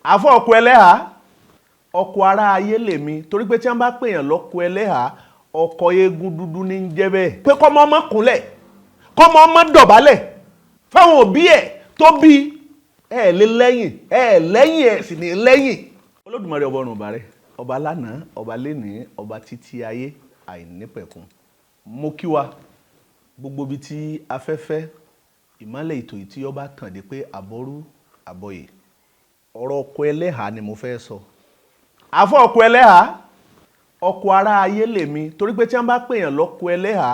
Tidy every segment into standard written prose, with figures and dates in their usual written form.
àfọ ọkọ ẹlẹ́hà ọkọ ara ayé lèmi torí pé tí wọ́n bá pèèyàn lọ́kọ ẹlẹ́hà ọkọ eégún dúdú ní jẹ́ bẹ́ẹ̀ pé kọ́mọ ọmọ kúnlẹ̀ kọ́mọ ọmọ dọ̀bálẹ̀ fáwọn òbí ẹ̀ tó bí ẹ̀ lé lẹ́yìn ẹ̀ sì ní lẹ́yìn. Olódùmarè ọba ọ̀run ọba rẹ̀ ọba lánàá ọba lénìí ọba títí ayé àìnípẹ̀kun. Mo kí wa gbogbo ibi tí afẹ́fẹ́ ìmọ́lẹ̀ ètò tí ọba tàn dé pé àbọ̀rú àbọ̀yè ọ̀rọ̀ ọkọ ẹlẹ́hà ni mo fẹ́ sọ. Àfọ ọkọ ẹlẹ́hà ọkọ ara ayé lèmi torí pé tí wọ́n bá pèèyàn lọ́kọ ẹlẹ́hà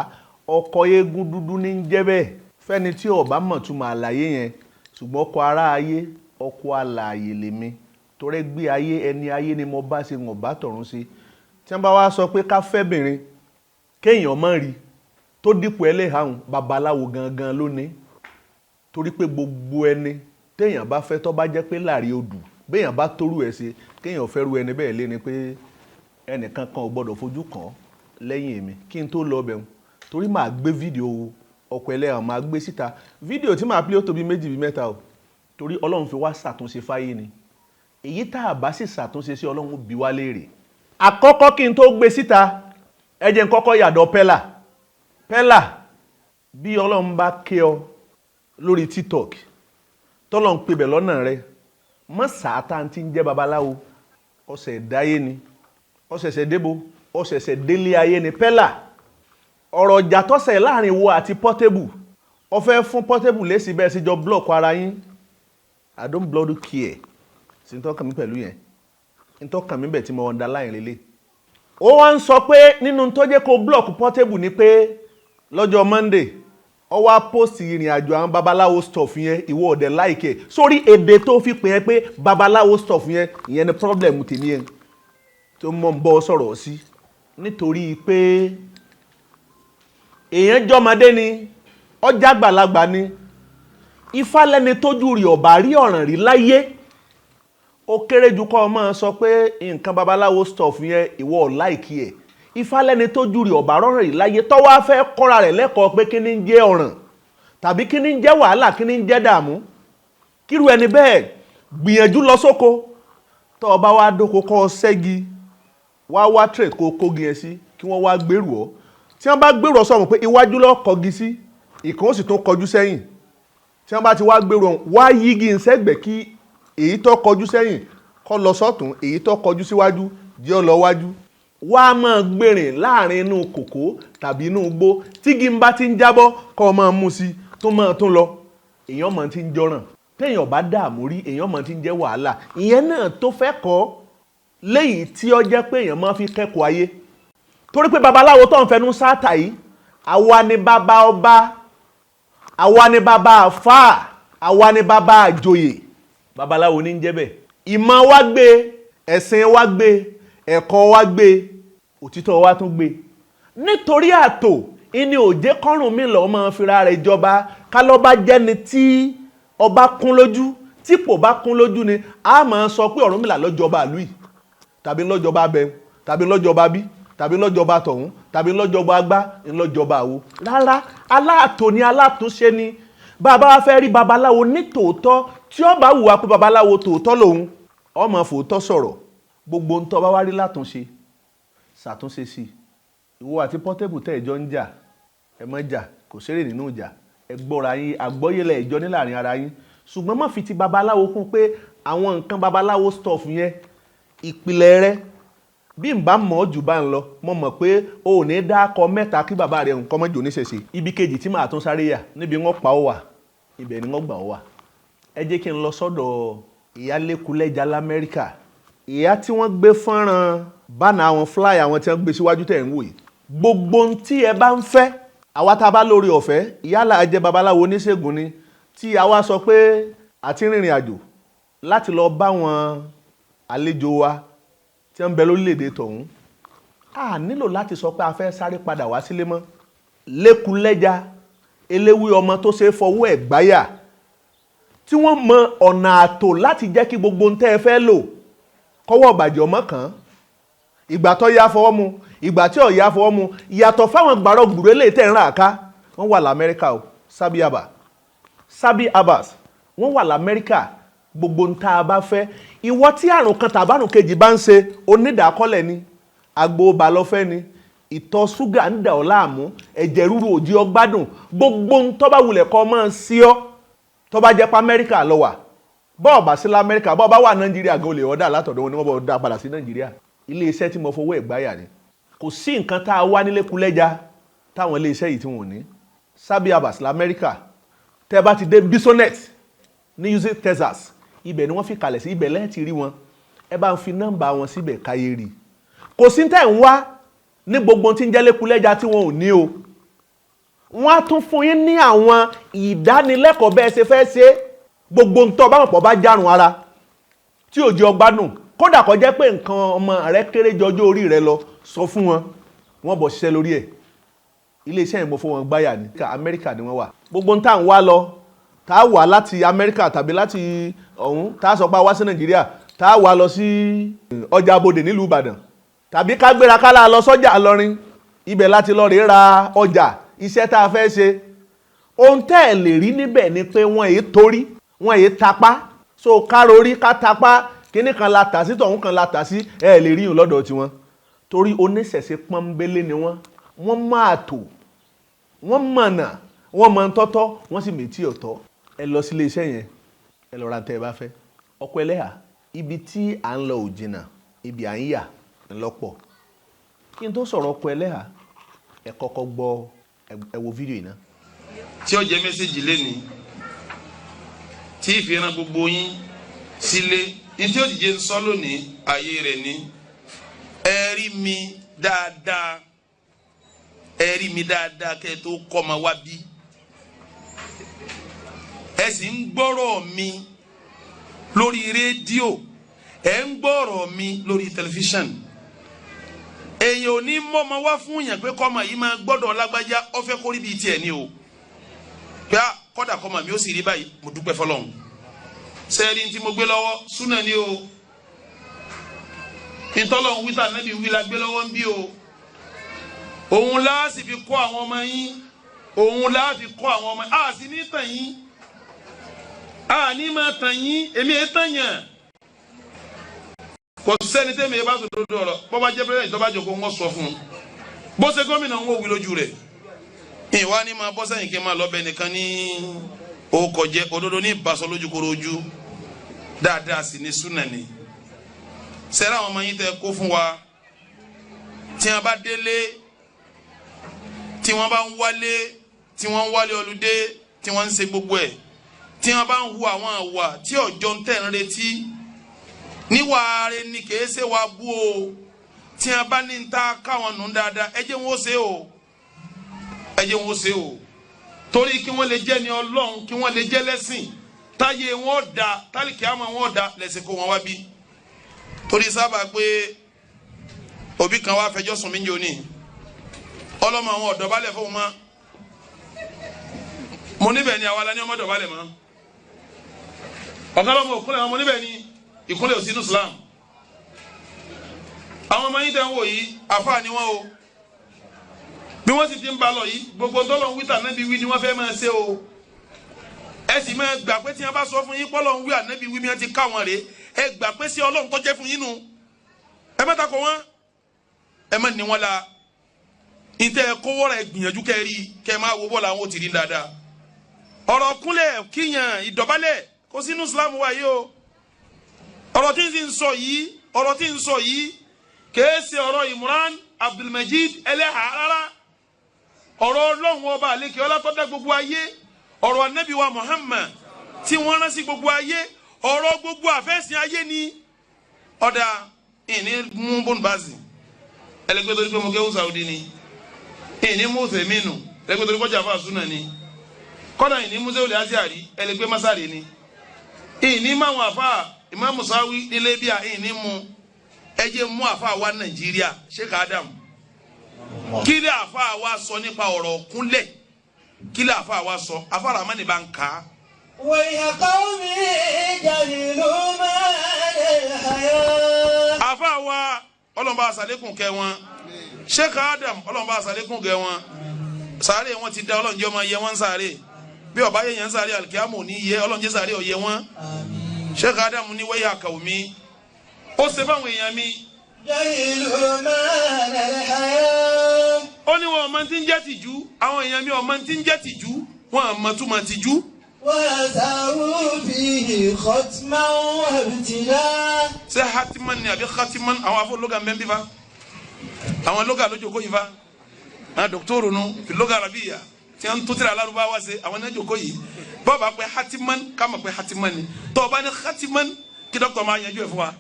ọkọ eégún dúdú ní jẹ́ bẹ́ẹ̀ fẹ́ni tí ó bá mọ̀ túmọ̀ àlàyé yẹn ṣùgbọ́n ọkọ ara ayé ọkọ alààyè lèmi torí gbé ayé ẹni ayé ni mo bá ṣe wọ̀n bá tọ̀run sí. Tí wọ́n bá wá sọ pé ká fẹ́bìnrin kéèyàn mọ̀ rí tó dípò ẹlẹ́hà hùn babaláwo gangan lónìí torí pé gbogbo ẹni téèyàn bá fẹ́ tó bá jẹ́ pé láàrin odù béèyàn bá torú ẹ̀ ṣe kéèyàn fẹ́ ru ẹni bẹ́ẹ̀ lé ni pé ẹnìkan kan ò gbọ́dọ̀ fojú kàn lẹ́yìn èmi kí n tó lọ bẹ̀rù torí màá gbé fídíò ọkọ ẹlẹ́hà máa gbé síta fídíò tí màá play ó tó bí 2 bí 3 o torí Ọlọ́run fi wá ṣàtúnṣe fáyé ni èyí tá a bá sì ṣàtúnṣe sí Ọlọ́run bí wá léèrè. Àkọ́kọ́ kí n tó gbé síta ẹ jẹ́ n kọ́kọ́ yàdọ̀ Peller bí Ọlọ́run bá ké ọ lórí TikTok tọ́lọ́run pè bẹ̀ lọ́nà rẹ mọ́ sàátà tí ń jẹ́ babaláwo ọ̀sẹ̀ dáyé ni ọ̀sẹ̀sẹ̀ débò ọ̀sẹ̀sẹ̀ délé ayé ni. Peller ọ̀rọ̀ ìjà tọ́sẹ̀ láàrin wo àti Portable ó fẹ́ fún Portable lésì bẹ́ẹ̀ sí jọ block ara yín. I don't bloody care sí ń tọ́kàn mí pẹ̀lú yẹn ń tọ́kàn mí bẹ̀ tí mo underline lélẹ̀. Ó wá ń sọ pé nínú tó jẹ́ kó block Portable ni pé lọ́jọ́ Monday ó wá post ìrìn àjò àwọn babaláwo stuff yẹn ìwọ ọ̀dẹ̀ láìkẹ́ sórí èdè tó fi pè é pé babaláwo stuff yẹn ìyẹn ni problem tèmi yẹn tó mọ̀ ń bọ́ sọ̀rọ̀ sí nítorí pé èèyàn jọmọdé ni ọjà àgbàlagbà ni ifá lẹ́ni tójú rí ọ̀bà rí ọ̀ràn rí láyé ó kéré jù kọ́ ọ máa sọ pé nǹkan babaláwo stuff yẹn ìwọ láìkí ẹ̀ ifá lẹ́ni tójú rí ọ̀bà rọ̀ràn rí láyé tọ́wọ́ á fẹ́ kọ́ra rẹ̀ lẹ́kọ̀ọ́ pé kí ni ń jẹ́ ọ̀ràn tàbí kí ni ń jẹ́ wàhálà kí ni ń jẹ́ dààmú kírú ẹni bẹ́ẹ̀ gbìyànjú lọ sóko tọ́ ọ bá wá dóko kọ́ ọ ṣẹ́gi wá trade kó kógi ẹ sí kí wọ́n wá gbèrú ọ tí wọ́n bá gbèrú ọ sọ̀rọ̀ pé iwájú lọ kọgi sí ìkan ó sì tún kọjú sẹ́yìn tí wọ́n bá ti wá gbèrú ọ wá yígi ìṣẹ́gbẹ̀ kí èyí tó kọjú sẹ́yìn kó lọ sọ́tún èyí tó kọjú síwájú jẹ́ ọ lọ wájú wá máa gbèrìn láàrin inú kòkó tàbí inú igbó tígi ń bá ti ń jábọ́ kó máa mú sí tó máa tún lọ èèyàn máa ti ń jọràn téèyàn bá dààmú rí èèyàn máa ti ń jẹ́ wàhálà ìyẹn náà tó fẹ́ kọ́ léyìí tí ó jẹ́ pé èèyàn máa fi kẹ́kọ̀ọ́ ayé torí pé babaláwo tó ń fẹnu sáàtà yìí àwa ni bàbá ọba àwa ni bàbá àfáà àwa ni bàbá àjòyè babaláwo ní ń jẹ́ bẹ́ẹ̀ ìmọ̀ wa gbé ẹ̀sìn wa gbé ẹ̀kọ́ wa gbé òtítọ́ wa tún gbé nítorí àtò ìní òjé kọ́rùn mi lọ́ọ́ máa fira rẹ̀ jọba kálọ́ba jẹ́ni tí ọba kún lójú típò bá kún lójú ni a máa sọ pé Ọ̀rúnmìlà lọ́jọba ìlú yìí tàbí lọ́jọba abẹ tàbí lọ́jọba bí tàbí lọ́jọba tọ̀hún tàbí lọ́jọba agbá ńlọ́jọba àwo rárá aláàtò ni alátúnṣe ni bàbá wa fẹ́ rí babaláwo ní tòótọ́ tí ó bá wùwá pé babaláwo tòótọ́ lòun ọmọ fòótọ́ sọ̀rọ̀ gbogbo ń tọ́ bá wá rí látúnṣe ṣàtúnṣe sí ìwọ àti Portable tẹ́ ẹjọ́ ń jà ẹ má jà kò sérè nínú ìjà ẹ gbọ́ra yín àgbọ́yẹlẹ̀ ìjọ ní láàrin ara yín ṣùgbọ́n má fi ti babaláwo kún pé àwọn nǹkan babaláwo stuff yẹn ìpìlẹ̀ rẹ bí n bá mọ̀ jù bá ń lọ mo mọ̀ pé o ò ní dákọ mẹ́ta kí bàbá rẹ̀ nǹkan mọ́jọ oníṣẹ̀ṣe ibi kejì tí màá tún sáré yà níbi wọ́n pa ó wà ibẹ̀ ni wọ́n gbà ó wà. Ẹ jẹ́ kí n lọ sọ́dọ̀ ìyá lẹ́kulẹ́jà l'Amẹ́ríkà ìyá tí wọ́n gbé fọ́nrán bánà àwọn fly àwọn tí wọ́n gbé síwájú tẹ̀ ń wò yìí gbogbo ohun tí ẹ bá ń fẹ́ àwa tá a bá lórí ọ̀fẹ́ ìyálà jẹ́ babaláwo oníṣègùn ni tí a wá sọ pé àti rìnrìn àjò láti lọ bá wọn àlejò wa tí wọ́n ń bẹ lórílẹ̀‐èdè tọ̀hún a nílò láti sọ pé a fẹ́ sáré padà wá sílé mọ́ lẹ́kulẹ́jà eléwé ọmọ tó ṣe fọwọ́ ẹ̀ gbáyà tí wọ́n mọ ọ̀nà àtò láti jẹ́ kí gbogbo ohun tẹ́ ẹ fẹ́ lò kọ́wọ́ ọ̀bàjẹ́ ọmọ kan ìgbà tó yá fọwọ́ mu ìgbà tí ò yá fọwọ́ mu ìyàtọ̀ fáwọn gbàrọ̀ gbùrẹ́ lè tẹ̀ ń rà ká wọ́n wà l'Amẹ́ríkà o Sabi Abbas wọ́n wà l'Amẹ́ríkà gbogbo ń tá a bá fẹ́. Ìwọ tí àrùn kan tàbárùn kejì bá ń ṣe onídàákọ́lẹ̀ ni, àgbo ọba lọ́fẹ́ ni, ìtọ̀ ṣúgà ń dà ọ́ láàmú, ẹ̀jẹ̀ ríru òjì ọ gbádùn, gbogbo ń tó bá wulẹ̀ kọ́ máa ń sí ọ́ tó bá jẹ́ pa Amẹ́ríkà lọ wà. Bọ́ọ̀ bá sí l'Amẹ́ríkà, bọ́ọ̀ bá wà Nàìjíríà gan olè ọ̀dà látọ̀dọ̀ wọn ni wọ́n bọ̀ dá padà sí Nàìjíríà. Ilé iṣẹ́ tí mo fowó ẹ̀gbáyà ni. Kò sí nǹkan tá a wá nílé kulẹ́já táwọn ilé iṣẹ́ yìí tí wọ́n ní. Sabi Herbal l'Amẹ́ríkà, tẹ́ bá ti dé Bisonet ní Houston, Texas, ibẹ̀ ni wọ́n fi kalẹ̀ sí, ibẹ̀ lẹ́ẹ̀ ti rí wọn. Ẹ bá ń fi nọ́mbà wọn síbẹ̀ káyé rí. Kò sí tẹ́ ń wá ní gbogbo tí ń jẹ́ lékulẹ́já tí wọn ò ní o. Wọ́n á tún fún yín ní àwọn ìdánilẹ́kọ̀ọ́ bẹ́ẹ̀ ṣe fẹ́ ṣe gbogbo ń tọ́ bá wọn pọ̀ bá járun ara tí ò jẹ́ ọgbádùn. Kódà kó jẹ́ pé nǹkan ọmọ rẹ kéré jọjọ́ orí rẹ lọ, sọ fún wọn, wọ́n bọ̀ ṣiṣẹ́ lórí ẹ̀. Ilé iṣẹ́ yẹn mo fún wọn gbáyà ní Amẹ́ríkà ni wọ́n wà. Gbogbo ń tà ń wá lọ, tá a wà láti Amẹ́ríkà tàbí láti ọ̀hún, tá a sọ pé a wá sí Nàìjíríà, tá a wà lọ sí ọjà Abodè nílùú Ìbàdàn, tàbí ká gbéra ká lọ sọ́jà Ìlọrin, ibẹ̀ láti lọ rèé ra ọjà iṣẹ́ tá a fẹ́ ṣe. Ohun tẹ́ ẹ̀ lè rí níbẹ̀ ni pé wọ́n èé torí, wọ́n èé tapá. So ká rorí ká tapá, kíní kan la tà sí tọ̀hún kan la tà sí, ẹ lè rí yùn lọ́dọ̀ tiwọn. Torí oníṣẹ̀ṣe pọ́nbélé ni wọ́n máa tò, wọ́n mọ̀nà, wọ́n mọ̀ ń tọ́tọ́, wọ́n sì mètí ọ̀tọ̀. Ẹ lọ sí ilé iṣẹ́ yẹn, ẹ lọ ra tẹ́ ẹ bá fẹ́. Ọkọ Ẹlẹ́hà, ibi tí à ń lọ ò jìnnà, ibi à ń yà ńlọ́pọ̀. Kí n tó sọ̀rọ̀ ọkọ Ẹlẹ́hà, ẹ kọ́kọ́ gbọ́ ẹ wo fídíò yìí náà. Tí ó jẹ́ mẹ́sẹ̀jì lénìí, tí ìfìràn gbogbo yín sílé, ní tí ó ti jẹ́ ń sọ lónìí, ayé rẹ̀ ní. Ẹ rí mi dáadáa, ẹ rí mi dáadáa kẹ́ tó kọ́ ma wá bí. Ẹ sì ń gbọ́rọ̀ mi lórí rédíò, ẹ ń gbọ́rọ̀ mi lórí tẹlifíṣàn. Èyàn ò ní mọ́ ma wá fún yàn pé kọ́mọ yìí máa gbọ́dọ̀ lágbájá ó fẹ́ kórí bíi tiẹ̀ ní o. Pé kọ́dà kọ́mọ mi ó sì rí báyìí, mo dúpẹ́ fọlọ́run. Sẹ́ẹ̀rí tí mo gbé lọ́wọ́ súnà ni o. Ìtọ́lọ́run wíta nẹ́bí wí la gbé lọ́wọ́ ń bí o. Òun la sì fi kọ́ àwọn ọmọ yín, òun la fi kọ́ àwọn ọmọ yín. A sì ní tàn yín, a ní máa tàn yín, èmi ẹ̀ tàn yàn. Kò sẹ́ni tẹ́mi ẹ bá sọ dodo ọ̀rọ̀, bọ́ bá jẹ́ pẹ́lẹ́ ìtọ́ bá jòkó wọ́n sọ fún un. Bó ṣe gómìnà ń wò wí lójú rẹ̀. Ìwá ni máa bọ́ sẹ́yìn kí n máa lọ bẹ nìkan ní orúkọ jẹ́ òdodo ní ìbásọ lójú koro ojú. Dáadáa sì ní súnà ni. Sẹ́rà àwọn ọmọ yín tẹ́ kó fún wa. Tí wọ́n bá délé, tí wọ́n bá ń wálé, tí wọ́n ń wálé ọlùdé, tí wọ́n ń ṣe gbogbo ẹ̀. Tí wọ́n bá ń hu àwọn àwà tí ọjọ́ ń tẹ̀ ń retí. Níwàáre ni kìí ṣe wa bú o. Tí a bá ní ta káwọn nù dáadáa, ẹ jẹ́ wọn ó ṣe o. Ẹ jẹ́ wọn ó ṣe o. Torí kí wọ́n lè jẹ́ ni Ọlọ́run, kí wọ́n lè jẹ́ lẹ́sìn. Táyé wọn da, tálíkì àmọ́ wọn da lẹ́sìn kó wọn wá bí. Torí sábà pé òbí kan wá fẹjọ́ sùn mí ní òní. Ọlọ́mọ àwọn ọ̀dọ́balẹ̀ fún wọn. Mo níbẹ̀ ni àwa la ní ọmọ ọ̀dọ́balẹ̀ mọ́. Ọ̀gá lọ́mọ òkúnlẹ̀ wọn mo níbẹ̀ ni ìkúnlẹ̀ òsínú Islam. Àwọn ọmọ yín tẹ́ ń wò yìí àfáà ni wọ́n o. Bí wọ́n sì ti ń ba lọ yìí gbogbo tọ́lọ̀ ń wí tà nẹ́bí wí ni wọ́n fẹ́ máa ṣe o. Ẹ sì máa gbà pé tí wọ́n bá sọ fún yín pọ́lọ̀ ń wí ànẹ́bí wí mi wọ́n ti ká wọn rèé. Ẹ gbà pé sí Ọlọ́run tó jẹ́ fún yín nu. Ẹ má takò wọ́n. Ẹ má ní wọn la. Ìtẹ́ kówó rẹ̀ gbìyànjú kẹ́ rí kẹ́ máa wo bọ́ọ̀lù àwọn ò ti rí dáadáa. Ọ̀rọ̀ kúnlẹ̀ kíyàn ìdọ̀bálẹ̀ kò sínú Islam wa yìí o. Ọ̀rọ̀ tí ń sọ yìí kìí ṣe ọ̀rọ̀ Imran Abdulmajid Eleha rárá. Ọ̀rọ̀ Ọlọ́run ọba àlékè ọlá tó dá gbogbo ayé, ọ̀rọ̀ Ànábì wa Muhammad tí wọ́n rán sí gbogbo ayé, ọ̀rọ̀ gbogbo àfẹ́sìn ayé ni. Ọ̀dà ìní mú bónbáàsì ẹlẹgbẹ́ torí pé mo kéwù Saudi ni, ìní mú tèmínú ẹlẹgbẹ́ torí kọjá fún àsúnà ni, kọ́dà ìní mú sẹ́wọ̀lì Aziari ẹlẹgbẹ́ masari ni, ìní máwọn àfáà Imam Musawi ní Libya ìní mú ẹjẹ mú àfáà wa Nàìjíríà Sheikh Adam. Kí lè àfáà wa sọ nípa ọ̀rọ̀ kúnlẹ̀? Kí lè àfáà wa sọ? Àfáà Rahman bá ń kà á. ويا قومي جهلوا ما الحياة. Àfáà wa ọlọ́mọba àsàlékùn kẹ́ wọn, Sheikh Adam ọlọ́mọba àsàlékùn kẹ́ wọn, sáré wọn ti da ọlọ́njẹ́ ọmọ yẹ wọn sáré bí ọba yẹ yẹn sáré alikiamu ní yẹ ọlọ́njẹ́ sáré ọ̀yẹ wọn Sheikh Adam ní wáyà kàwùmí ó ṣe fáwọn èèyàn mi. ó ní wọn ọmọ tí ń jẹ́ tìjú àwọn èèyàn mi ọmọ tí ń jẹ́ tìjú wọn àmọ́ túmọ̀ tìjú. ṣé hatiman ni àbí khatiman àwọn afọlọ́gà mẹ́bí fa àwọn lọ́gà lójókòó yìí fa àwọn dọ́kítọ́rù nù fi lọ́gà arabiya tí wọ́n tó tẹ̀lé alárúbáwá ṣe àwọn náà jókòó yìí bọ́ọ̀ bá pẹ́ hatiman ká mọ̀ pé hatiman ni tọ́ọ̀ bá ní khatiman kí dọ́kítọ̀ máa yanjú ẹ̀ fún wa.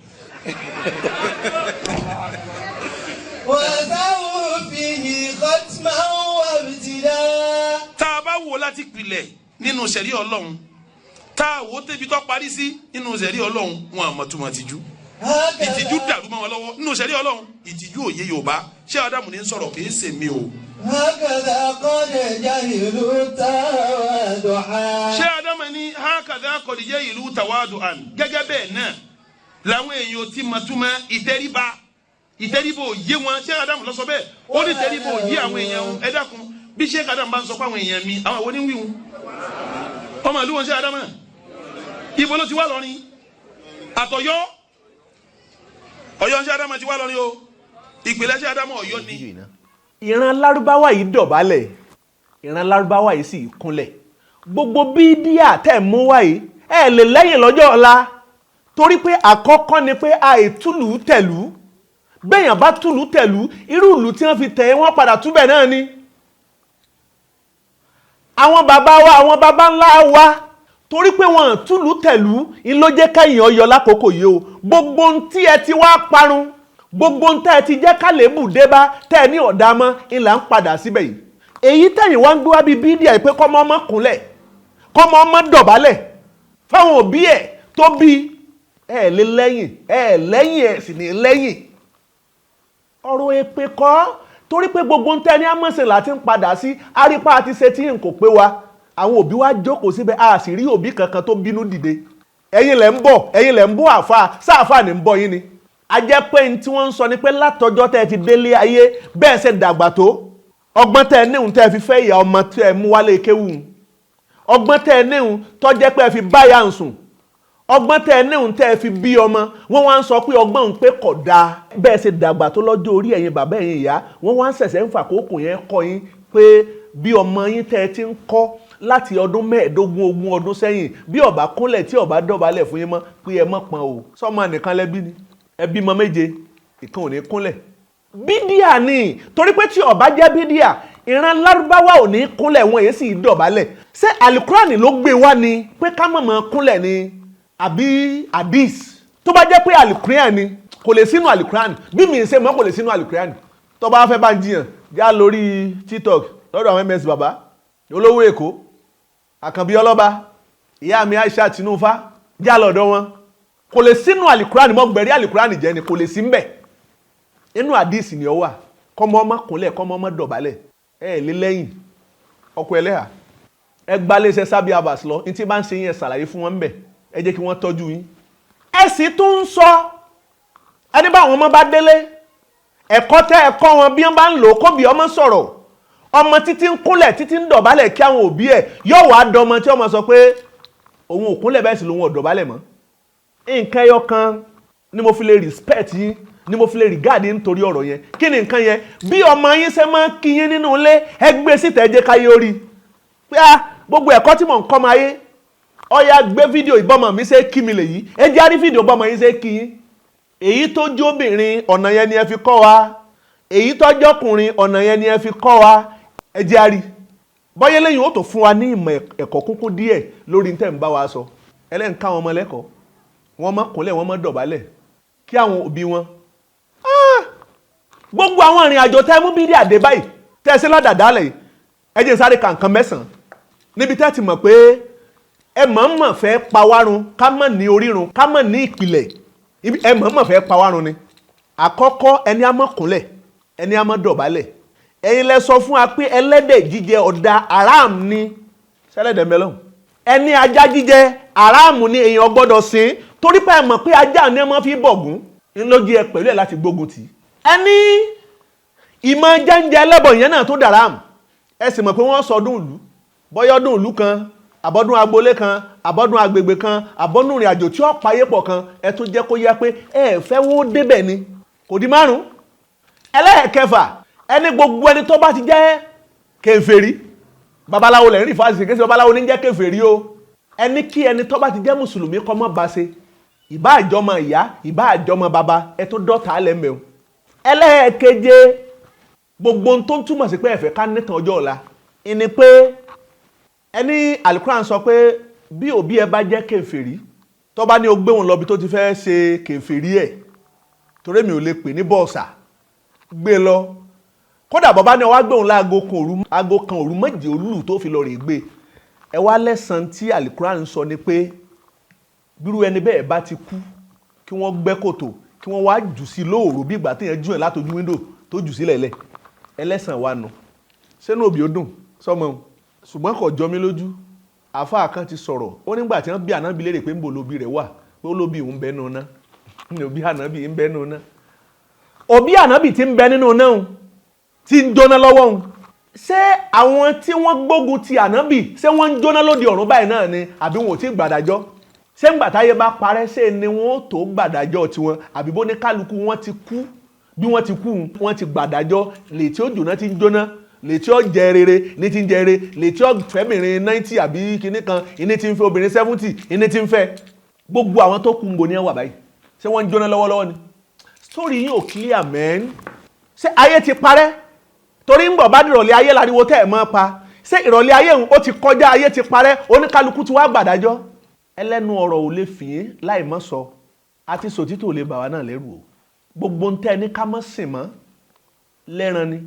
tá a bá wò láti pilẹ̀ nínú sẹ̀rí ọlọ́run tá a wò tẹ́bi tó parí sí nínú sẹ̀rí ọlọ́run wọn àmọ́ tó máa tìjú ìtìjú dàrú mọ́ wọn lọ́wọ́ nínú sẹ̀rí ọlọ́run ìtìjú òye Yorùbá ṣé Ádámù ní sọ̀rọ̀ kì í ṣe mi o. ṣé Ádámù ní hákàdá kọ̀díjẹ́ ìlú tàwádùn àn gẹ́gẹ́ bẹ́ẹ̀ náà làwọn èèyàn ti mọ̀ túmọ̀ ìtẹríba òye wọn ṣé Ádámù ló sọ bẹ́ẹ̀ ó ní ìtẹríba òye àwọn èèyàn ẹ dákun bí ṣé Ádámù bá ń sọ fún àwọn èèyàn mi àwọn àwọn oníwìwù ọmọ ìlú wọn ṣé Ádámù ibo ló ti wá lọrin àtọ̀yọ́ Ọ̀yọ́ ṣé Ádámù ti wá lọrin o ìpìlẹ̀ ṣé Ádámù Ọ̀yọ́ ni. ìran lárúbáwá yìí dọ̀bálẹ̀ ìran lárúbáwá yìí sì kúnlẹ̀ gbogbo bídíà tẹ̀ mú wáyé ẹ lè lẹ́yìn lọ́jọ́ ọ̀la torí pé àkọ́kọ́ ni pé àìtúlù tẹ̀lú bẹ́yàn bá túlù tẹ̀lú irú ìlú tí wọ́n fi tẹ̀ wọ́n padà túbẹ̀ náà ni. àwọn bàbá wa àwọn bàbá ńlá wa torí pé wọ́n túlù tẹ̀lú in ló jẹ́ káyìn ọyọ lákòókò yìí o gbogbo ohun tí ẹ ti wá parun gbogbo ohun tẹ́ ẹ ti jẹ́ kálébù débá tẹ́ ẹ ní ọ̀dà mọ́ ìlà ń padà síbẹ̀ yìí. èyí tẹ̀yìn wá ń gbé wá bíi bídíà pé kọ́mọ ọmọ kúnlẹ̀ kọ́mọ ọmọ dọ̀bálẹ̀ fáwọn òbí ẹ̀ tó bí ẹ lé lẹ́yìn ẹ sì ní lẹ́yìn. ọ̀rọ̀ èpè kọ́ torí pé gbogbo ń tẹ́ ní amọ̀sìn láti ń padà sí arípa àti ṣe tí n kò pé wa àwọn òbí wa jókòó síbẹ̀ a sì rí òbí kankan tó bínú dìde ẹ̀yin lẹ̀ ń bọ̀ àfa sáàfà ní ń bọ̀ yín ni. a jẹ́ pé ní tí wọ́n ń sọ ni pé látọjọ́ tẹ́ ti délé ayé bẹ́ẹ̀ ṣe dàgbà tó ọgbọ́n tẹ́ ẹ níhùn tẹ́ ẹ fi fẹ́ ìyá ọmọ tẹ́ ẹ mú wálé kéwù ọgbọ́n tẹ́ ẹ níhùn tó jẹ́ pé ẹ fi báyà ń sùn ọgbọ́n tẹ́ ẹ níhùn tẹ́ ẹ fi bí ọmọ wọ́n wá ń sọ pé ọgbọ́n ń pé kò dáa bẹ́ẹ̀ ṣe dàgbà tó lọ́jọ́ orí ẹ̀yin bàbá ẹ̀yin ìyá wọ́n wá ń ṣẹ̀ṣẹ̀ ń fàkókò yẹn kọ́ yín pé bí ọmọ yín tẹ́ ẹ ti ń kọ́ láti ọdún 15 20 ọdún sẹ́yìn bí ó bá kúnlẹ̀ tí ó bá dọ̀bálẹ̀ fún yín mọ́ pé ẹ mọ̀ pọn o sọ́mọ nìkan lẹ́bí ni ẹbí mọ méje ìkan ò ní kúnlẹ̀. bídíà ni torí pé tí ó bá jẹ́ bídíà ìran lárúbáwá ò ní kúnlẹ̀ wọn èyí sì dọ̀bálẹ̀ ṣé alukurani ló gbé wá ni pé ká mọ̀ kúnlẹ̀ ni àbí hadith tó bá jẹ́ pé alukurani ni kò lè sínú alukurani bí mi ṣe mọ̀ kò lè sínú alukurani tó bá fẹ́ bá ń jiyàn já lórí tiktok lọ́dọ̀ àwọn ms baba olówó èkó àkànbí ọlọ́ba ìyá mi aisha tinufa já lọ́dọ̀ wọn kò lè sínú alukurani mọ́ gbẹ̀rí alukurani jẹ́ ni kò lè sí ń bẹ̀ inú hadith ni ó wà kọ́mọ ọmọ kúnlẹ̀ kọ́mọ ọmọ dọ̀bálẹ̀ ẹ lé lẹ́yìn ọkọ ẹlẹ́hà ẹ gbálẹ́sẹ̀ sábì abas lọ ní tí bá ń ṣe yín ẹ ṣàlàyé fún wọn ń bẹ̀ ẹ jẹ́ kí wọ́n tọ́jú yín. ẹ sì tún ń sọ ẹni bá àwọn ọmọ bá délé ẹ̀kọ́ tẹ́ ẹ̀kọ́ wọn bí wọ́n bá ń lò kó bí ọmọ sọ̀rọ̀ ọmọ títí ń kúnlẹ̀ títí ń dọ̀bálẹ̀ kí àwọn òbí ẹ̀ yóò wá dọmọ tí ọmọ sọ pé òun ò kúnlẹ̀ bẹ́ẹ̀ sì lòun ò dọ̀bálẹ̀ mọ́. nǹkan ẹyọ kan ni mo fi lè respect yín ni mo fi lè regard yín nítorí ọ̀rọ̀ yẹn kí ni nǹkan yẹn bí ọmọ yín ṣe máa ń kí yín nínú ilé ẹ gbé síta ẹ jẹ́ káyé orí pé gbogbo ẹ̀kọ́ tí mò ń kọ́ máa yé ọ̀ya gbé fídíò ìbọmọ mi ṣe kí mi lè yí ẹ jẹ́ àrí fídíò bọ́mọ yín ṣe kí yín èyí tó jóbìnrin ọ̀nà yẹn ni ẹ fi kọ́ wa èyí tó jọkùnrin ọ̀nà yẹn ni ẹ fi kọ́ wa ẹ jẹ́ àrí bọ́yẹ́ lẹ́yìn ó tó fún wa ní ìmọ̀ ẹ̀kọ́ kúnkún díẹ̀ lórí tẹ̀ ń bá wa sọ ẹlẹ́ǹká wọn ọmọ lẹ́kọ̀ọ́ wọn mọ́ kúnlẹ̀ wọn mọ́ dọ̀bálẹ̀ kí àwọn òbí wọn gbogbo àwọn ìrìn àjò tẹ́ mú bídí àdé báyìí tẹ́ sí ládàdálẹ̀ yìí ẹ jẹ́ sáré kàǹkan 9 níbi tẹ́ ti mọ̀ pé ẹ mọ̀ọ́mọ̀ fẹ́ pawárun ká mọ̀ ní orírun ká mọ̀ ní ìpìlẹ̀ ẹ mọ̀ọ́mọ̀ fẹ́ pawárun ni àkọ́kọ́ ẹni á mọ̀ kúnlẹ̀ ẹni á mọ̀ dọ̀bálẹ̀ ẹ̀yin lẹ sọ fún wa pé ẹlẹ́dẹ̀ jíjẹ ọ̀dà haram ni sẹ́lẹ̀dẹ̀ mẹ́lọ́n ẹni ajá jíjẹ haram ni èèyàn gbọ́dọ̀ sìn torí pé ẹ mọ̀ pé ajá ni ẹ mọ̀ fi bọ̀gún ńlọ́jì ẹ pẹ̀lú ẹ̀ láti gbógun tì ẹni ìmọ̀ jẹ́ǹjẹ́ ẹlẹ́bọ̀ yẹn náà tó dàrám ẹ sì mọ̀ pé wọ́n sọdún ìlú bọ́yọ́dún ìlú kan àbọ́dún agboolé kan àbọ́dún agbègbè kan àbọ́dún ìrìn àjò tí ó payé pọ̀ kan ẹ tún jẹ́ kó yá pé ẹ fẹ́ wọ́n débẹ̀ ni kò di 5. ẹlẹ́ẹ̀kẹfà ẹni gbogbo ẹni tó bá ti jẹ́ kèfèrí babaláwo lẹ́rìn ìfàsì kéṣe babaláwo ní jẹ́ kèfèrí o ẹni kí ẹni tó bá ti jẹ́ mùsùlùmí kọ́ mọ́ bá ṣe ìbá àjọmọ ìyá ìbá àjọmọ baba ẹ tún dọ́ta lẹ́mẹ̀ o. ẹlẹ́ẹ̀keje gbogbo ohun tó ń túmọ̀ sí pé ẹ̀fẹ̀ ká nìkan ọjọ́ ọ̀la ìní pé ẹni alukuran sọ pé bí òbí ẹ bá jẹ́ kèfèrí tó bá ní o gbé wọn lọ bí tó ti fẹ́ ṣe kèfèrí ẹ̀ torí mi ò lè pè ní bọ́ọ̀sà gbé lọ kódà bàbá ní ọwá gbé wọn láago kan òru méje olúlu tó fi lọ rè gbé ẹ wá lẹ́sàn tí alukuran sọ ni pé bírú ẹni bẹ́ẹ̀ bá ti kú kí wọ́n gbẹ́ kòtò kí wọ́n wá jù sí lóòrò bí ìgbà téèyàn jù ẹ̀ látojú wíńdò tó jù sílẹ̀ lẹ̀ ẹlẹ́sàn wa nù sẹ́nu òbí ó dùn sọmọ ṣùgbọ́n kò jọ mí lójú àfáà kan ti sọ̀rọ̀ ó nígbà tí wọ́n bí ànábì léèrè pé ń bò lóbi rẹ̀ wà pé ó lóbi òun bẹ́ nù ná òbí ànábì ń bẹ́ nù ná òbí ànábì ti ń bẹ nínú náà ti ń jóná lọ́wọ́ òun ṣé àwọn tí wọ́n gbógun ti ànábì ṣé wọ́n ń jóná lóde ọ̀run báyìí náà ni àbí wọn ò tí gbàdájọ́ ṣé ńgbà táyé bá parẹ́ ṣé ni wọ́n ó tó gbàdájọ́ tiwọn àbí bó ní kálukú wọn ti kú bí wọ́n ti kú wọ́n ti gbàdájọ́ lè tí ó jóná ti ń jóná lè tí ó jẹ rere ní ti ń jẹ rere lè tí ó fẹ́bìnrin 90 àbí kinní kan ìní ti ń fẹ́ obìnrin 70 ìní ti ń fẹ́ gbogbo àwọn tó kú ń bo ní ẹwà báyìí ṣé wọ́n ń jóná lọ́wọ́lọ́wọ́ ni story yìí ò clear man ṣé ayé ti parẹ́ torí ń bọ̀ bá dìrọ̀lẹ́ ayé láriwo tẹ́ ẹ̀ mọ́ pa ṣé ìrọ̀lẹ́ ayé ó ti kọjá ayé ti parẹ́ oníkálukú ti wá gbàdájọ́ ẹlẹ́nu ọ̀rọ̀ ò lè fìyín láì mọ́ sọ àti sòtítò lè bà wá náà lẹ́rù o gbogbo ń tẹ́ ní ká mọ́ sìn mọ́ lẹ́ran ni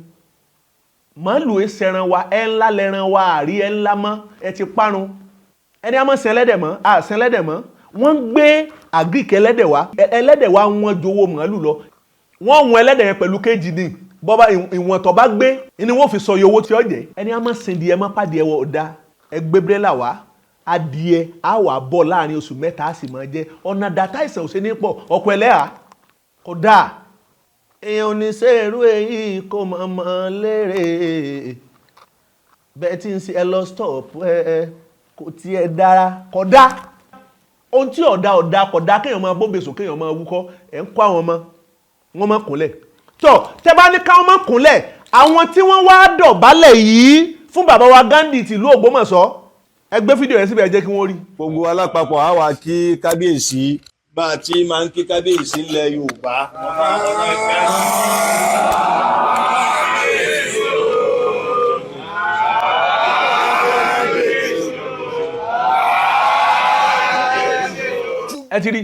màálù ẹsẹ̀ran wa ẹ ńlá lẹ́ran wa àrí ẹ ńlá mọ́ ẹ ti parun ẹni a mọ́ sin ẹlẹ́dẹ̀ mọ́ a sin ẹlẹ́dẹ̀ mọ́ wọ́n gbé àgíríkì ẹlẹ́dẹ̀ wa wọ́n jowó màálù lọ wọ́n wọn ẹlẹ́dẹ̀ yẹn pẹ̀lú kéjì ni bọ́bá ìwọ̀n tó bá gbé ni wọ́n fi sọ iye owó tí ó jẹ́ ẹni a mọ́ sin di ẹ mọ́ pàdé ẹwọ́ ọ̀dà ẹgbẹ́ bírẹ́là wá adìẹ á wà bọ̀ láàrin oṣù 3 á sì máa jẹ ọ̀nà dàtà ìsàn òsè ní pọ̀ ọkọ̀ ẹlẹ́hà kò dáa èèyàn ò ní sẹ́ẹ̀rú èyí kò mọ̀ lérè bẹ́ẹ̀ tí ń ṣe ẹ lọ stop ẹ kò tiẹ̀ dára kò dá ohun tí ọ̀dà kò dá kéèyàn máa bóbèsò kéèyàn máa wúkọ́ ẹ̀ ń kó àwọn ọmọ wọn máa kúnlẹ̀ tó tẹ́ bá ní káwọn máa kúnlẹ̀ àwọn tí wọ́n wá dọ̀bálẹ̀ yìí fún bàbá wa Gandhi tìlú Ògbómọ̀ṣọ́ ẹ gbé fídíò yẹn síbẹ̀ ẹ jẹ́ kí wọ́n rí. gbogbo alápapọ̀ á wá kí kábíyèsí bá a ti máa ń kí kábíyèsí ilẹ̀ Yorùbá. ẹ ti rí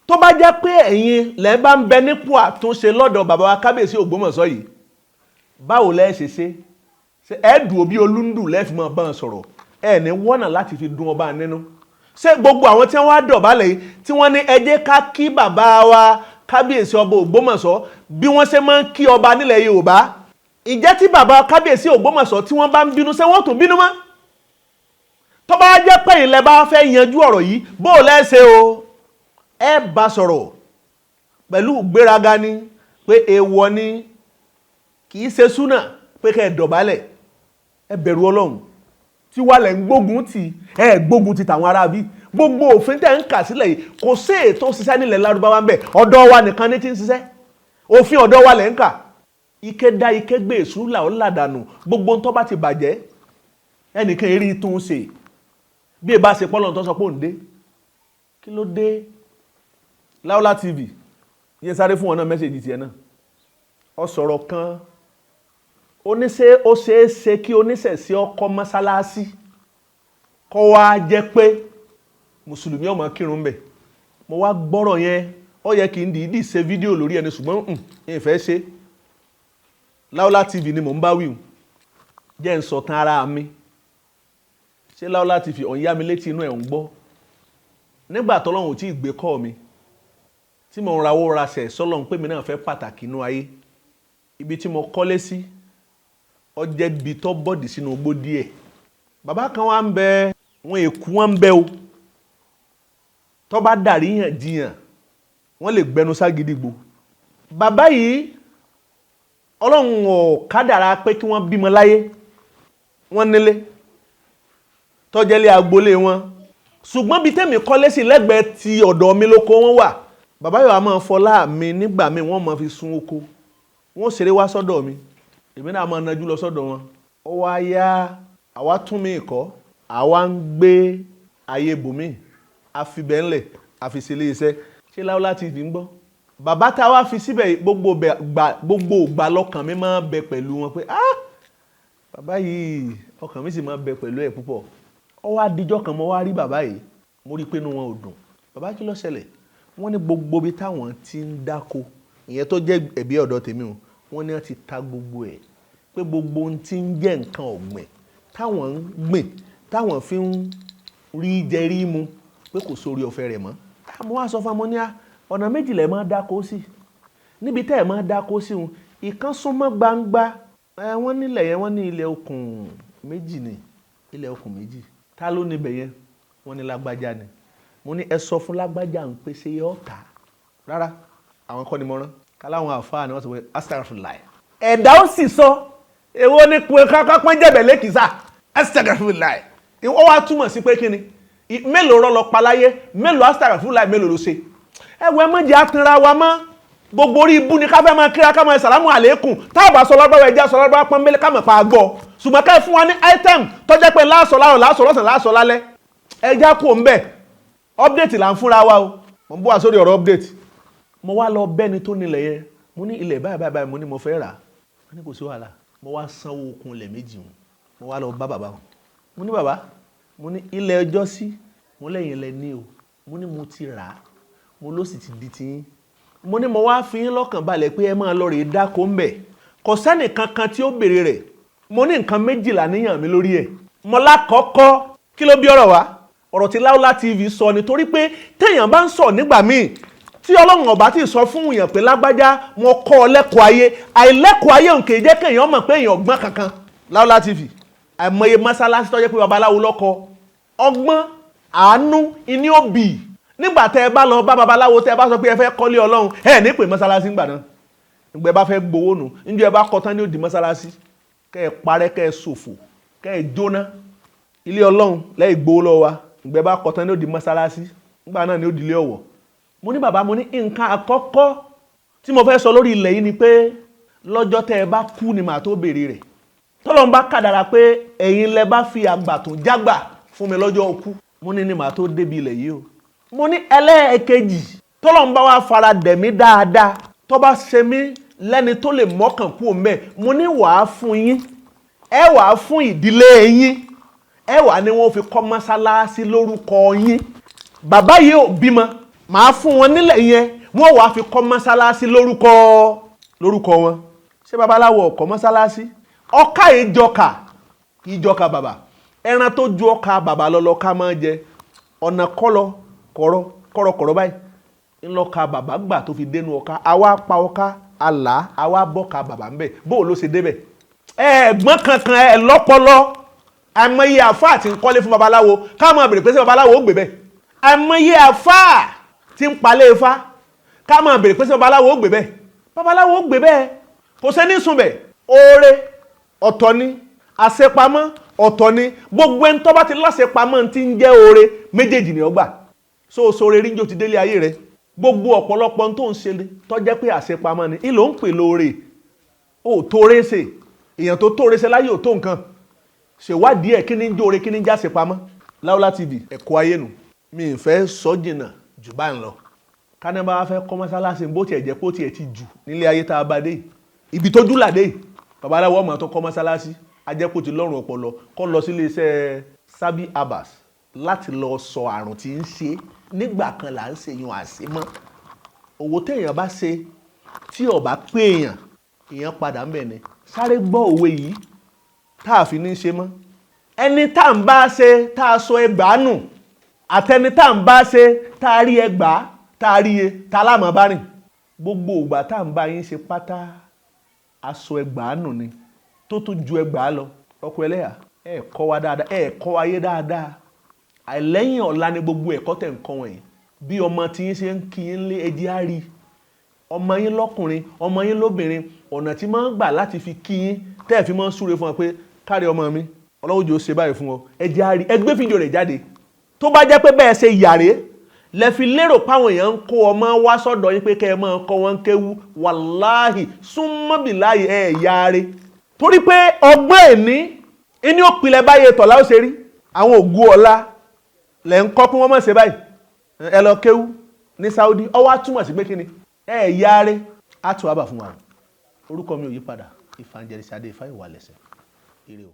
tó bá jẹ́ pé ẹ̀yin lẹ́ bá ń bẹ nípò àtúnṣe lọ́dọ̀ bàbá wa kábíyèsí Ògbómọ̀ṣọ́ yìí báwo lẹ́ ṣe ṣe ẹ̀ẹ́dùn òbí olúndù lẹ́ẹ̀fì máa bá wọn sọ̀rọ̀ ẹ̀ ní wọ́nà láti fi dùn ọba nínú ṣé gbogbo àwọn tí wọ́n wá dọ̀bálẹ̀ yìí tí wọ́n ní ẹ jẹ́ ká kí bàbá wa kábíyèsí ọba Ògbómọ̀ṣọ́ bí wọ́n ṣe máa ń kí ọba nílẹ̀ Yorùbá ìjẹ́ tí bàbá kábíyèsí Ògbómọ̀ṣọ́ tí wọ́n bá ń bínú ṣé wọ́n tún bínú mọ́ tó bá jẹ́ pé ilẹ̀ bá fẹ́ yanjú ọ̀rọ̀ yìí bó o lẹ́sẹ̀ o ẹ bá sọ̀rọ̀ pẹ̀lú gbéraga ni pé èèwọ̀ ni kì í ṣe súnà pé kẹ́ ẹ dọ̀bálẹ̀ ẹ bẹ̀rù Ọlọ́run tí wà lẹ́ ń gbógun ti ẹ gbógun ti tàwọn ará bí gbogbo òfin tẹ́ ń kà sílẹ̀ yìí kò sí ètò ṣiṣẹ́ nílẹ̀ Lárúbáwá ń bẹ̀ ọ̀dọ̀ wa nìkan ní ti ń ṣiṣẹ́ òfin ọ̀dọ̀ wa lẹ́ ń kà ike dá ike gbé èṣù là ó làdànù gbogbo tó bá ti bàjẹ́ ẹnìkan eré tó ń ṣe bí ẹ bá ṣe pọ́lọ́n tó sọ pé òǹdé kí ló dé Láúlá TV yẹn sáré fún wọn náà mẹ́sẹ̀jì tiẹ̀ náà ọ sọ̀rọ̀ kan oníṣẹ́ ó ṣeé ṣe kí oníṣẹ̀ṣe ọkọ̀ mọ́sálásí kọ́ wá jẹ́ pé mùsùlùmí ó máa kírun bẹ̀ mo wá gbọ́rọ̀ yẹn ó yẹ kí n dìídì ṣe fídíò lórí ẹni ṣùgbọ́n ìfẹ́ ṣe Láúlá TV ni mò ń bá wí jẹ́ ń sọ tán ara mi ṣé Láúlá TV ọ̀n yá mi létí inú ẹ̀ ń gbọ́ nígbà tọ́lọ́run ò tí ì gbé kọ́ mi tí mo ń rawó rasẹ̀ sọ́lọ́run pé mi náà fẹ́ pàtàkì inú ayé ibi tí mo kọ́lé sí ó jẹ́ ibi tó bọ́dì sínú ogbó díẹ̀ bàbá kan wá ń bẹ wọn èkú wọn ń bẹ o tó bá dàrí yàn jiyàn wọ́n lè gbẹnu ságídígbò bàbá yìí Ọlọ́run ò kádàrá pé kí wọ́n bímọ láyé wọ́n nílé tọ́jẹ́lé agboolé wọn ṣùgbọ́n bí tèmi kọ́lé sí lẹ́gbẹ̀ẹ́ ti ọ̀dọ̀ mi lóko wọn wà bàbá yóò máa fọlá mi nígbà míì wọ́n máa fi sun oko wọ́n ṣeré wá sọ́dọ̀ mi èmi náà máa najú lọ sọ́dọ̀ wọn ó wá yá àwa tún mi kọ́ àwa ń gbé ayé bòmí àfibẹ́ńlẹ̀ àfìsílẹ̀ iṣẹ́ ṣé Láúlá TV ń gbọ́ bàbá tá a wá fi síbẹ̀ gbogbo ìgbà lọ́kàn mi máa bẹ pẹ̀lú wọn pé bàbá yìí ọkàn mi sì máa bẹ pẹ̀lú ẹ̀ púpọ̀ ó wá dijọ́ kan mo wá rí bàbá yìí mo rí pé inú wọn ò dùn bàbá kí ló ṣẹlẹ̀ wọ́n ní gbogbo ibi táwọn ti ń dáko ìyẹn tó jẹ́ ẹ̀bí ọ̀dọ̀ tèmi o wọ́n ní wọ́n ti ta gbogbo ẹ̀ pé gbogbo ohun tí ń jẹ́ nǹkan ọ̀gbìn táwọn ń gbìn táwọn fi ń rí jẹ rí mu pé kò sórí ọ̀fẹ́ rẹ̀ mọ́ mo wá sọ fún ọmọ ní ọ̀nà méjì lẹ̀ máa dáko sí níbi tẹ́ ẹ̀ máa dáko sí wọn ìkan súnmọ́ gbangba wọ́n nílẹ̀ yẹn wọ́n ní ilẹ̀ okùn méjì ni ilẹ̀ okùn méjì ta ló níbẹ̀ yẹn wọ́n ní Lágbájá ni mo ní ẹ sọ fún Lágbájá ń pèsè ọ̀tá rárá àwọn kọ́ ni mo rán káláwọn àfáà ni wọ́n sọ pé astagfirullah ẹ̀dá ó sì sọ èwo ni pé kápẹ́ jẹ̀bẹ̀ lẹ́kìsà astagfirullah ó wá túmọ̀ sí pé kí ni mélòó rọ́ lọ paláyé mélòó astagfirullah mélòó ló ṣe ẹwẹ́ mọ́jẹ́ àtúnra wa mọ́ gbogbo orí ibú ni ká fẹ́ máa kíra ká máa sàlámù àlékún táàbà sọ lọ́gbọ́wọ́ ẹja sọ lọ́gbọ́wọ́ pọ́nbélé ká mọ̀ pa àgbọ̀ ṣùgbọ́n ká fún wa ní item tó jẹ́ pé láàsọ láàrọ̀ láàsọ lọ́sàn láàsọ lálẹ́ ẹja kú òun bẹ̀ update là ń fúnra wa o mo ń bọ́ wá sórí ọ̀rọ̀ update mo wá lọ bẹ́ni tó nílẹ̀ yẹn mo ní ilẹ̀ báyìí báyìí mo ní mo fẹ́ rà á ní kò sí wàhálà mo wá sanwó okun ilẹ̀ méjì mo wá lọ bá bàbá wọn mo ní bàbá mo ní ilẹ̀ ọjọ́ sí mo lẹ́yìn ilẹ̀ ní o mo ní mo ti rà á mo ló sì ti di tiyín mo ní mo wá fi yín lọ́kàn balẹ̀ pé ẹ máa lọ rè dáko ń bẹ̀ kò sẹ́nì kankan tí ó béèrè rẹ̀ mo ní nǹkan méjìlá níyàn mi lórí ẹ̀ mo lákọ̀ọ́kọ́ kí ló bí ọ̀rọ̀ wá ọ̀rọ̀ tí Láúlá TV sọ nítorí pé téèyàn bá ń sọ nígbà míì tí Ọlọ́run ọba ti sọ fún èèyàn pé Lágbájá wọn kọ́ ọ lẹ́kọ̀ọ́ ayé àìlẹ́kọ̀ọ́ ayé òǹkè jẹ́ kéèyàn mọ̀ pé èèyàn ọgbọ́n kankan Láúlá TV àìmọye mọ́sálásí tó jẹ́ pé babaláwo lọ́kọ ọgbọ́n àánú iní òbí nígbà tẹ́ ẹ bá lọ bá babaláwo tẹ́ ẹ bá sọ pé ẹ fẹ́ kọ́lé Ọlọ́run ẹ ní pè mọ́sálásí ńgbà náà ìgbà ẹ bá fẹ́ gbowó nù níjọ́ ẹ bá kọ́ tán ní ó di mọ́sálásí kẹ́ ẹ parẹ́ kẹ́ ẹ ṣòfò kẹ́ ẹ jóná ilé Ọlọ́run lẹ́yìn gbowó lọ́wọ́ wa ìgbà ẹ bá kọ́ tán ní ó di mọ́sálásí ńgbà náà ní ó di ilé ọ̀wọ̀ mo ní bàbá mo ní nǹkan àkọ́kọ́ tí mo fẹ́ sọ lórí ilẹ̀ yìí ni pé lọ́jọ́ tẹ́ ẹ bá kú ni màá tó béèrè rẹ̀ tọ́lọ́run bá kádàrá pé ẹ̀yin lẹ bá fi àgbà tó jágbà fún mi lọ́jọ́ òkú mo ní màá tó débi ilẹ̀ yìí o mo ní ẹlẹ́ẹ̀kejì tọ́lọ́run bá wá fara dẹ̀mí dáadáa tó bá ṣe mí lẹ́ni tó lè mọ́kàn kú òun bẹ́ẹ̀ mo ní wàá fún yín ẹ wàá fún ìdílé yín ẹ wàá ní wọ́n fi kọ́ mọ́sálásí lórúkọ yín bàbá yìí ò bímọ màá fún wọn nílẹ̀ yẹn wọ́n wàá fi kọ́ mọ́sálásí lórúkọ wọn ṣé babaláwo ọkọ̀ mọ́sálásí ọkà ìjọka bàbá ẹran tó ju ọkà bàbá lọ́lọ́ká máa jẹ ọ̀nà kọ́rọ̀kọ̀rọ̀ báyìí ńlọ́ka bàbá gbà tó fi dénú ọkà àwa pa ọkà àlá àwa bọ́ka bàbá ńbẹ̀ bó ló ṣe débẹ̀ ẹ̀gbọ́n kankan ẹ̀ lọ́pọlọ àmọye àfáà tí ń kọ́lé fún babaláwo ká máa bèrè pé ṣé babaláwo ó gbé bẹ́ẹ̀ àmọye àfáà tí ń palẹ̀ ifá ká máa bèrè pé ṣé babaláwo ó gbé bẹ́ẹ̀ babaláwo ó gbé bẹ́ẹ̀ kò sẹ́ni sùn bẹ̀ oore ọ̀tọ̀ ni àṣepamọ́ ọ̀tọ̀ ni gbogbo ẹni tó bá ti láṣepamọ́ ti ń jẹ́ oore méjèèjì ni ó gbà sóore rí njó ti délé ayé rẹ gbogbo ọ̀pọ̀lọpọ̀ tó ń ṣe tó jẹ́ pé àṣepamọ́ ni ìlò ń pè lóore ó tóore ṣe èèyàn tó tóore ṣe láyé ò tó nǹkan ṣèwádìí ẹ̀ kí ni ń jóore kí ni ń já àṣepamọ́ Láúlá TV ẹ̀kọ́ ayé nu mi ì fẹ́ sọ jìnnà jù bá ń lọ kánẹ́ bá fẹ́ kọ́ mọ́sálásí bó tiẹ̀ jẹ́ pé ó tiẹ̀ ti jù nílé ayé tá a bá dé ibi tó jù làdé babaláwo ọmọ tó kọ́ mọ́sálásí ajẹ́pọ̀ ti lọ́rùn ọpọlọ kọ́ lọ sí iléeṣẹ́ Sabi Herbal láti lọ sọ àrùn tí ń ṣe nígbà kan là ń ṣe yan àṣemọ́ owó téèyàn bá ṣe tí ó bá pé èèyàn padà ń bẹ̀ ni sáré gbọ́ òwe yìí tá a fi ní ṣe mọ́ ẹni tá à ń bá ṣe tá a sọ ẹgbàá nù àtẹni tá à ń bá ṣe tá a rí ẹgbàá tá a rí e tá a lámọ̀ bá rìn gbogbo ìgbà tá à ń bá yín ṣe pátá aṣọ ẹgbàá nù ni tó tún ju ẹgbàá lọ ọkọ Eleha ẹ kọ́ wa dáadáa ẹ kọ́ ayé dáadáa àìlẹ́yìn ọ̀la ni gbogbo ẹ̀kọ́ tẹ̀ ń kọ́ wọ̀nyí bí ọmọ tí yín ṣe ń kí yín lé ẹdí á rí ọmọ yín lọ́kùnrin ọmọ yín lóbìnrin ọ̀nà tí máa ń gbà láti fi kí yín tẹ́ ẹ̀ fi máa ń súre fún ọ pé kárí ọmọ mi ọlọ́run jò ṣe báyìí fún ọ ẹjẹ́ àárí ẹgbẹ́ fídíò rẹ̀ jáde tó bá jẹ́ pé bẹ́ẹ̀ ṣe yàrá lẹ fi lérò páwọn èèyàn ń kó ọmọ wá sọ́dọ̀ yín pé kẹ́ ẹ máa kọ́ wọn kéwú wàláhì súnmọ́bìláhì ẹ̀ yáre torí pé ọgbọ́n ẹ̀ní inú òpìlẹ̀ báyìí tọ̀lá ó ṣe rí àwọn ògùn ọ̀la lẹ̀ ń kọ́ pé wọ́n mọ̀ ṣe báyìí ẹ lọ kéwú ní Saudi ọwọ́ á túmọ̀ sí pé kí ni ẹ̀ yáre á tún wá bà fún wa orúkọ mi ò yí padà Evangelist Adé Ifá Ìwàlẹ̀sẹ̀ ire o.